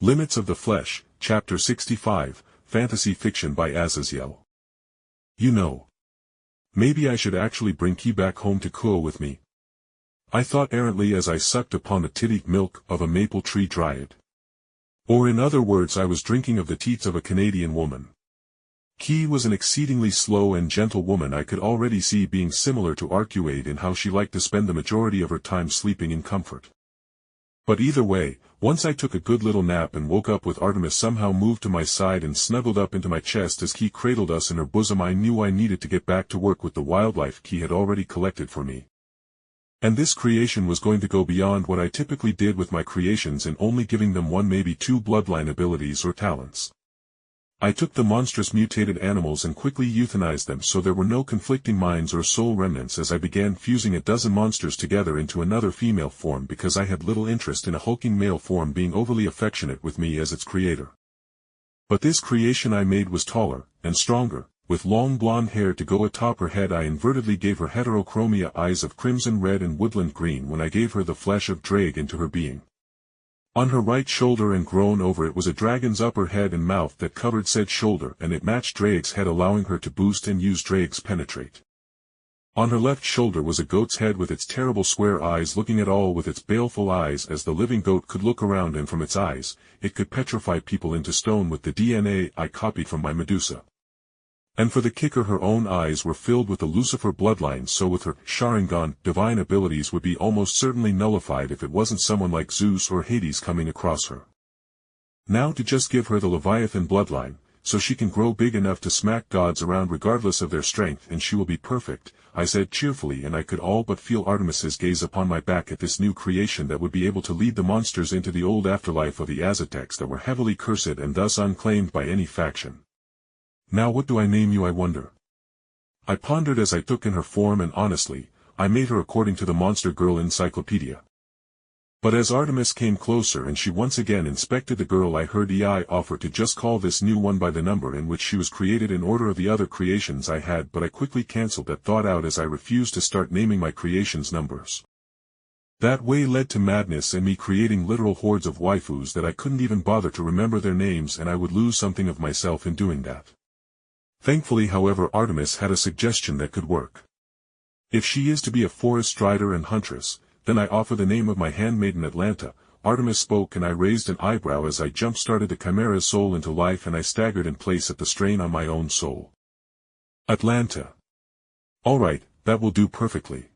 Limits of the Flesh, Chapter 65, Fantasy Fiction by Azazyel. You know. Maybe I should actually bring Key back home to Kuo with me. I thought errantly as I sucked upon the titty milk of a maple tree dryad. Or in other words, I was drinking of the teats of a Canadian woman. Key was an exceedingly slow and gentle woman I could already see being similar to Arcuade in how she liked to spend the majority of her time sleeping in comfort. But either way, once I took a good little nap and woke up with Artemis somehow moved to my side and snuggled up into my chest as Key cradled us in her bosom, I knew I needed to get back to work with the wildlife Key had already collected for me. And this creation was going to go beyond what I typically did with my creations in only giving them one, maybe two bloodline abilities or talents. I took the monstrous mutated animals and quickly euthanized them so there were no conflicting minds or soul remnants as I began fusing a dozen monsters together into another female form because I had little interest in a hulking male form being overly affectionate with me as its creator. But this creation I made was taller, and stronger, with long blonde hair to go atop her head. I invertedly gave her heterochromia eyes of crimson red and woodland green when I gave her the flesh of Drake into her being. On her right shoulder and grown over it was a dragon's upper head and mouth that covered said shoulder, and it matched Drake's head, allowing her to boost and use Drake's penetrate. On her left shoulder was a goat's head with its terrible square eyes looking at all with its baleful eyes as the living goat could look around, and from its eyes, it could petrify people into stone with the DNA I copied from my Medusa. And for the kicker, her own eyes were filled with the Lucifer bloodline, so with her Sharingan divine abilities would be almost certainly nullified if it wasn't someone like Zeus or Hades coming across her. Now to just give her the Leviathan bloodline, so she can grow big enough to smack gods around regardless of their strength, and she will be perfect, I said cheerfully, and I could all but feel Artemis's gaze upon my back at this new creation that would be able to lead the monsters into the old afterlife of the Aztecs that were heavily cursed and thus unclaimed by any faction. Now what do I name you, I wonder? I pondered as I took in her form, and honestly, I made her according to the Monster Girl encyclopedia. But as Artemis came closer and she once again inspected the girl, I heard EI offer to just call this new one by the number in which she was created in order of the other creations I had, but I quickly cancelled that thought out as I refused to start naming my creations numbers. That way led to madness and me creating literal hordes of waifus that I couldn't even bother to remember their names, and I would lose something of myself in doing that. Thankfully, however, Artemis had a suggestion that could work. If she is to be a forest strider and huntress, then I offer the name of my handmaiden Atlanta. Artemis spoke, and I raised an eyebrow as I jump-started the chimera's soul into life, and I staggered in place at the strain on my own soul. Atlanta. All right, that will do perfectly.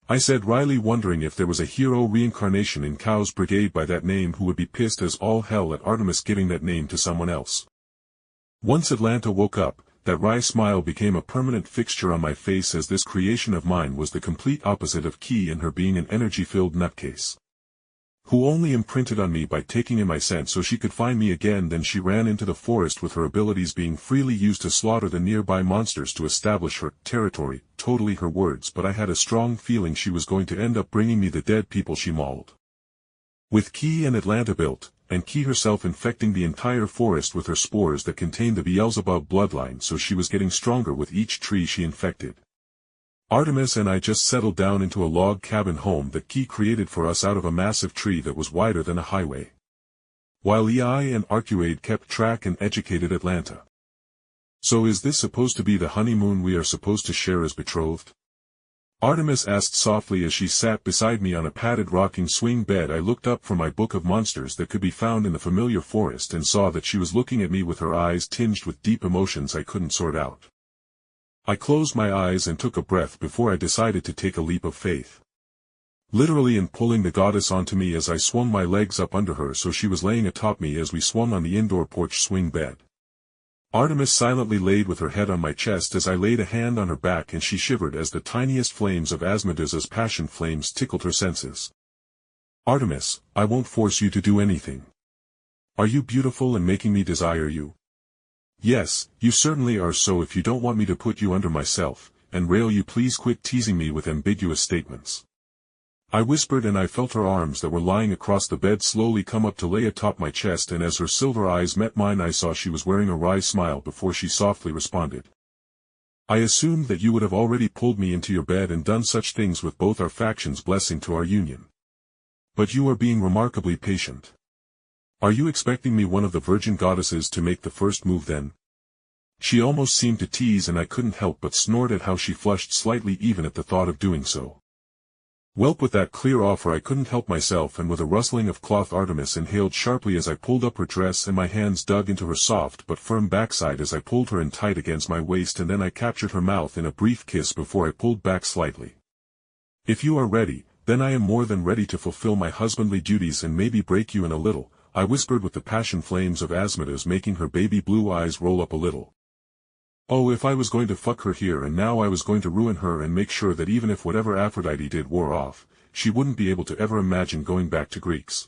I said wryly, wondering if there was a hero reincarnation in Chaos Brigade by that name who would be pissed as all hell at Artemis giving that name to someone else. Once Atlanta woke up, that wry smile became a permanent fixture on my face, as this creation of mine was the complete opposite of Key in her being an energy-filled nutcase, who only imprinted on me by taking in my scent so she could find me again. Then she ran into the forest with her abilities being freely used to slaughter the nearby monsters to establish her territory, totally her words, but I had a strong feeling she was going to end up bringing me the dead people she mauled. With Key and Atlanta built, and Key herself infecting the entire forest with her spores that contained the Beelzebub bloodline, so she was getting stronger with each tree she infected. Artemis and I just settled down into a log cabin home that Key created for us out of a massive tree that was wider than a highway, while EI and Arcuade kept track and educated Atlanta. So is this supposed to be the honeymoon we are supposed to share as betrothed? Artemis asked softly as she sat beside me on a padded rocking swing bed. I looked up from my book of monsters that could be found in the familiar forest and saw that she was looking at me with her eyes tinged with deep emotions I couldn't sort out. I closed my eyes and took a breath before I decided to take a leap of faith, literally, in pulling the goddess onto me as I swung my legs up under her so she was laying atop me as we swung on the indoor porch swing bed. Artemis silently laid with her head on my chest as I laid a hand on her back, and she shivered as the tiniest flames of Asmodeus's passion flames tickled her senses. Artemis, I won't force you to do anything. Are you beautiful and making me desire you? Yes, you certainly are, so if you don't want me to put you under myself, and rail you, please quit teasing me with ambiguous statements. I whispered, and I felt her arms that were lying across the bed slowly come up to lay atop my chest, and as her silver eyes met mine I saw she was wearing a wry smile before she softly responded. I assumed that you would have already pulled me into your bed and done such things with both our factions, blessing to our union. But you are being remarkably patient. Are you expecting me, one of the virgin goddesses, to make the first move then? She almost seemed to tease, and I couldn't help but snort at how she flushed slightly even at the thought of doing so. Welp, with that clear offer I couldn't help myself, and with a rustling of cloth Artemis inhaled sharply as I pulled up her dress, and my hands dug into her soft but firm backside as I pulled her in tight against my waist, and then I captured her mouth in a brief kiss before I pulled back slightly. If you are ready, then I am more than ready to fulfill my husbandly duties and maybe break you in a little, I whispered, with the passion flames of Asmodeus making her baby blue eyes roll up a little. Oh, if I was going to fuck her here and now, I was going to ruin her and make sure that even if whatever Aphrodite did wore off, she wouldn't be able to ever imagine going back to Greeks.